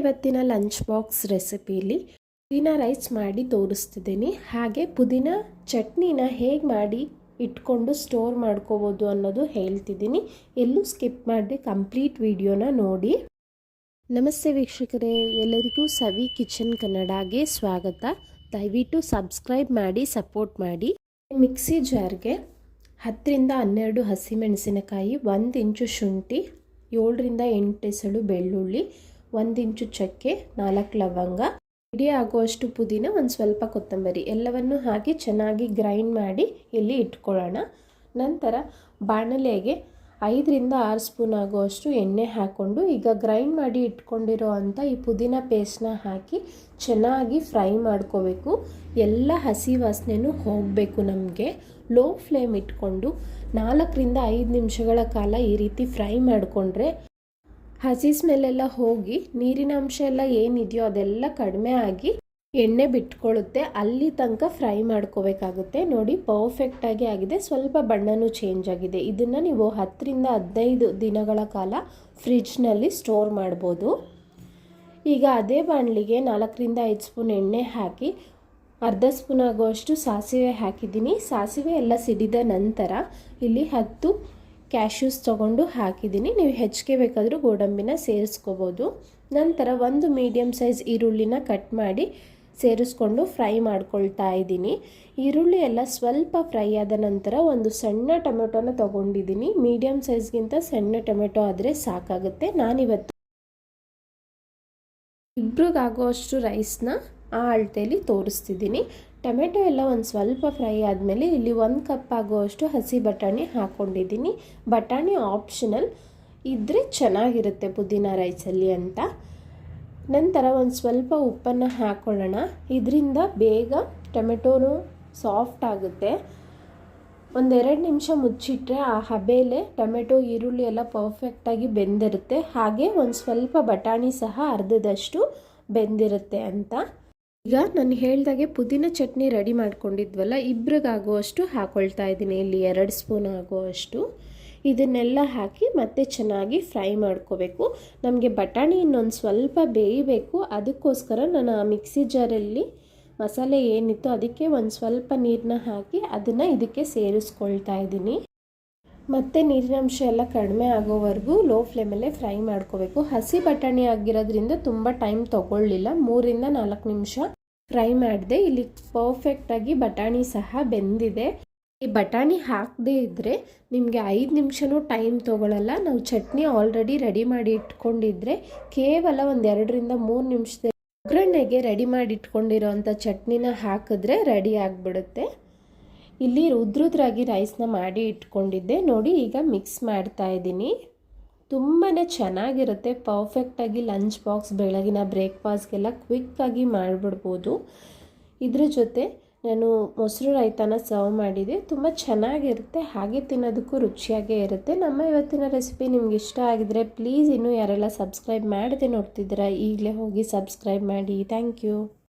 ಇವತ್ತಿನ lunch box ರೆಸಿಪಿಲಿ ಪುದೀನ rice ಮಾಡಿ ತೋರಿಸ್ತಿದ್ದೀನಿ. ಹಾಗೆ ಪುದೀನ ಚಟ್ನಿನ ಹೇಗೆ ಮಾಡಿ ಇಟ್ಕೊಂಡು ಸ್ಟೋರ್ ಮಾಡ್ಕೋಬೋದು ಅನ್ನೋದು ಹೇಳ್ತಿದ್ದೀನಿ. ಎಲ್ಲೂ ಸ್ಕಿಪ್ ಮಾಡಿ ಕಂಪ್ಲೀಟ್ ವಿಡಿಯೋನ ನೋಡಿ. ನಮಸ್ತೆ ವೀಕ್ಷಕರೇ, ಎಲ್ಲರಿಗೂ ಸವಿ ಕಿಚನ್ ಕನ್ನಡಗೆ ಸ್ವಾಗತ. ದಯವಿಟ್ಟು ಸಬ್ಸ್ಕ್ರೈಬ್ ಮಾಡಿ ಸಪೋರ್ಟ್ ಮಾಡಿ. ಮಿಕ್ಸಿ ಜಾರ್ಗೆ 10 ರಿಂದ 12 ಹಸಿಮೆಣಸಿನಕಾಯಿ, 1 ಇಂಚು ಶುಂಠಿ, 7 ರಿಂದ 8 ಎಸಳು ಬೆಳ್ಳುಳ್ಳಿ, 1 ಇಂಚು ಚಕ್ಕೆ, 4 ಲವಂಗ, ರೆಡಿ ಆಗುವಷ್ಟು ಪುದೀನ, ಒಂದು ಸ್ವಲ್ಪ ಕೊತ್ತಂಬರಿ ಎಲ್ಲವನ್ನು ಹಾಕಿ ಚೆನ್ನಾಗಿ ಗ್ರೈಂಡ್ ಮಾಡಿ ಇಲ್ಲಿ ಇಟ್ಕೊಳ್ಳೋಣ. ನಂತರ ಬಾಣಲೆಗೆ 5 ರಿಂದ 6 ಸ್ಪೂನ್ ಆಗುವಷ್ಟು ಎಣ್ಣೆ ಹಾಕ್ಕೊಂಡು ಈಗ ಗ್ರೈಂಡ್ ಮಾಡಿ ಇಟ್ಕೊಂಡಿರೋ ಅಂಥ ಈ ಪುದೀನ ಪೇಸ್ಟ್ನ ಹಾಕಿ ಚೆನ್ನಾಗಿ ಫ್ರೈ ಮಾಡ್ಕೋಬೇಕು. ಎಲ್ಲ ಹಸಿ ವಾಸನೆನೂ ಹೋಗಬೇಕು. ನಮಗೆ ಲೋ ಫ್ಲೇಮ್ ಇಟ್ಕೊಂಡು 4 ರಿಂದ 5 ನಿಮಿಷಗಳ ಕಾಲ ಈ ರೀತಿ ಫ್ರೈ ಮಾಡಿಕೊಂಡ್ರೆ ಹಸಿ ಸ್ಮೆಲ್ಲೆಲ್ಲ ಹೋಗಿ ನೀರಿನ ಅಂಶ ಎಲ್ಲ ಏನಿದೆಯೋ ಅದೆಲ್ಲ ಕಡಿಮೆ ಆಗಿ ಎಣ್ಣೆ ಬಿಟ್ಕೊಳ್ಳುತ್ತೆ. ಅಲ್ಲಿ ತನಕ ಫ್ರೈ ಮಾಡ್ಕೋಬೇಕಾಗುತ್ತೆ. ನೋಡಿ, ಪರ್ಫೆಕ್ಟಾಗಿ ಆಗಿದೆ. ಸ್ವಲ್ಪ ಬಣ್ಣನೂ ಚೇಂಜ್ ಆಗಿದೆ. ಇದನ್ನು ನೀವು 10 ರಿಂದ 15 ದಿನಗಳ ಕಾಲ ಫ್ರಿಡ್ಜ್ನಲ್ಲಿ ಸ್ಟೋರ್ ಮಾಡ್ಬೋದು. ಈಗ ಅದೇ ಬಾಣಲಿಗೆ 4 ರಿಂದ 5 ಸ್ಪೂನ್ ಎಣ್ಣೆ ಹಾಕಿ ಅರ್ಧ ಸ್ಪೂನ್ ಆಗುವಷ್ಟು ಸಾಸಿವೆ ಹಾಕಿದ್ದೀನಿ. ಸಾಸಿವೆ ಎಲ್ಲ ಸಿಡಿದ ನಂತರ ಇಲ್ಲಿ 10 ಕ್ಯಾಶ್ಯೂಸ್ ತೊಗೊಂಡು ಹಾಕಿದ್ದೀನಿ. ನೀವು ಹೆಚ್ಚಿಗೆ ಬೇಕಾದರೂ ಗೋಡಂಬಿನ ಸೇರಿಸ್ಕೋಬೋದು. ನಂತರ ಒಂದು ಮೀಡಿಯಮ್ ಸೈಜ್ ಈರುಳ್ಳಿನ ಕಟ್ ಮಾಡಿ ಸೇರಿಸ್ಕೊಂಡು ಫ್ರೈ ಮಾಡ್ಕೊಳ್ತಾ ಇದ್ದೀನಿ. ಈರುಳ್ಳಿ ಎಲ್ಲ ಸ್ವಲ್ಪ ಫ್ರೈ ಆದ ನಂತರ ಒಂದು ಸಣ್ಣ ಟೊಮೆಟೊನ ತೊಗೊಂಡಿದ್ದೀನಿ. ಮೀಡಿಯಮ್ ಸೈಜ್ಗಿಂತ ಸಣ್ಣ ಟೊಮೆಟೊ ಆದರೆ ಸಾಕಾಗುತ್ತೆ. ನಾನಿವತ್ತು ಇಬ್ರಿಗಾಗುವಷ್ಟು ರೈಸ್ನ ಆ ಅಳತೆಯಲ್ಲಿ ತೋರಿಸ್ತಿದ್ದೀನಿ. ಟೊಮೆಟೊ ಎಲ್ಲ ಒಂದು ಸ್ವಲ್ಪ ಫ್ರೈ ಆದಮೇಲೆ ಇಲ್ಲಿ 1 ಕಪ್ ಆಗುವಷ್ಟು ಹಸಿ ಬಟಾಣಿ ಹಾಕ್ಕೊಂಡಿದ್ದೀನಿ. ಬಟಾಣಿ ಆಪ್ಷನಲ್ ಇದ್ದರೆ ಚೆನ್ನಾಗಿರುತ್ತೆ ಪುದೀನ ರೈಸಲ್ಲಿ ಅಂತ. ನಂತರ ಒಂದು ಸ್ವಲ್ಪ ಉಪ್ಪನ್ನು ಹಾಕ್ಕೊಳ್ಳೋಣ. ಇದರಿಂದ ಬೇಗ ಟೊಮೆಟೊನೂ ಸಾಫ್ಟ್ ಆಗುತ್ತೆ. 1-2 ನಿಮಿಷ ಮುಚ್ಚಿಟ್ರೆ ಆ ಹಬೆಲೆ ಟೊಮೆಟೊ ಈರುಳ್ಳಿ ಎಲ್ಲ ಪರ್ಫೆಕ್ಟಾಗಿ ಬೆಂದಿರುತ್ತೆ. ಹಾಗೆ ಒಂದು ಸ್ವಲ್ಪ ಬಟಾಣಿ ಸಹ ಅರ್ಧದಷ್ಟು ಬೆಂದಿರುತ್ತೆ ಅಂತ. ಈಗ ನಾನು ಹೇಳ್ದಾಗೆ ಪುದೀನ ಚಟ್ನಿ ರೆಡಿ ಮಾಡ್ಕೊಂಡಿದ್ವಲ್ಲ, ಇಬ್ರಿಗಾಗುವಷ್ಟು ಹಾಕ್ಕೊಳ್ತಾ ಇದ್ದೀನಿ. ಇಲ್ಲಿ 2 ಸ್ಪೂನ್ ಆಗುವಷ್ಟು ಇದನ್ನೆಲ್ಲ ಹಾಕಿ ಮತ್ತೆ ಚೆನ್ನಾಗಿ ಫ್ರೈ ಮಾಡ್ಕೋಬೇಕು. ನಮಗೆ ಬಟಾಣಿ ಇನ್ನೊಂದು ಸ್ವಲ್ಪ ಬೇಯಬೇಕು. ಅದಕ್ಕೋಸ್ಕರ ನಾನು ಆ ಮಿಕ್ಸಿ ಜಾರಲ್ಲಿ ಮಸಾಲೆ ಏನಿತ್ತು ಅದಕ್ಕೆ ಒಂದು ಸ್ವಲ್ಪ ನೀರನ್ನ ಹಾಕಿ ಅದನ್ನು ಇದಕ್ಕೆ ಸೇರಿಸ್ಕೊಳ್ತಾ ಇದ್ದೀನಿ. ಮತ್ತು ನೀರಿನಂಶ ಎಲ್ಲ ಕಡಿಮೆ ಆಗೋವರೆಗೂ ಲೋ ಫ್ಲೇಮಲ್ಲೇ ಫ್ರೈ ಮಾಡ್ಕೋಬೇಕು. ಹಸಿ ಬಟಾಣಿ ಆಗಿರೋದ್ರಿಂದ ತುಂಬ ಟೈಮ್ ತೊಗೊಳ್ಳಿಲ್ಲ. 3 ರಿಂದ 4 ನಿಮಿಷ ಫ್ರೈ ಮಾಡಿದೆ. ಇಲ್ಲಿ ಪರ್ಫೆಕ್ಟಾಗಿ ಬಟಾಣಿ ಸಹ ಬೆಂದಿದೆ. ಈ ಬಟಾಣಿ ಹಾಕದೇ ಇದ್ದರೆ ನಿಮಗೆ 5 ನಿಮಿಷನೂ ಟೈಮ್ ತೊಗೊಳ್ಳಲ್ಲ. ನಾವು ಚಟ್ನಿ ಆಲ್ರೆಡಿ ರೆಡಿ ಮಾಡಿ ಇಟ್ಕೊಂಡಿದ್ರೆ ಕೇವಲ 1-2 ರಿಂದ 3 ನಿಮಿಷದಲ್ಲಿ ಒಗ್ಗರಣೆಗೆ ರೆಡಿ ಮಾಡಿ ಇಟ್ಕೊಂಡಿರೋಂಥ ಚಟ್ನಿನ ಹಾಕಿದ್ರೆ ರೆಡಿ ಆಗಿಬಿಡುತ್ತೆ. ಇಲ್ಲಿ ಉದ್ರುದ್ರಾಗಿ ರೈಸ್ನ ಮಾಡಿ ಇಟ್ಕೊಂಡಿದ್ದೆ. ನೋಡಿ, ಈಗ ಮಿಕ್ಸ್ ಮಾಡ್ತಾ ಇದ್ದೀನಿ. ತುಂಬಾ ಚೆನ್ನಾಗಿರುತ್ತೆ. ಪರ್ಫೆಕ್ಟಾಗಿ ಲಂಚ್ ಬಾಕ್ಸ್, ಬೆಳಗಿನ ಬ್ರೇಕ್ಫಾಸ್ಟ್ಗೆಲ್ಲ ಕ್ವಿಕ್ಕಾಗಿ ಮಾಡಿಬಿಡ್ಬೋದು. ಇದ್ರ ಜೊತೆ ನಾನು ಮೊಸರು ರೈತಾನ ಸರ್ವ್ ಮಾಡಿದೆ. ತುಂಬ ಚೆನ್ನಾಗಿರುತ್ತೆ. ಹಾಗೆ ತಿನ್ನೋದಕ್ಕೂ ರುಚಿಯಾಗೇ ಇರುತ್ತೆ. ನಮ್ಮ ಇವತ್ತಿನ ರೆಸಿಪಿ ನಿಮ್ಗೆ ಇಷ್ಟ ಆಗಿದ್ರೆ ಪ್ಲೀಸ್ ಇನ್ನೂ ಯಾರೆಲ್ಲ ಸಬ್ಸ್ಕ್ರೈಬ್ ಮಾಡದೆ ನೋಡ್ತಿದ್ದೀರಾ ಈಗಲೇ ಹೋಗಿ ಸಬ್ಸ್ಕ್ರೈಬ್ ಮಾಡಿ. Thank you.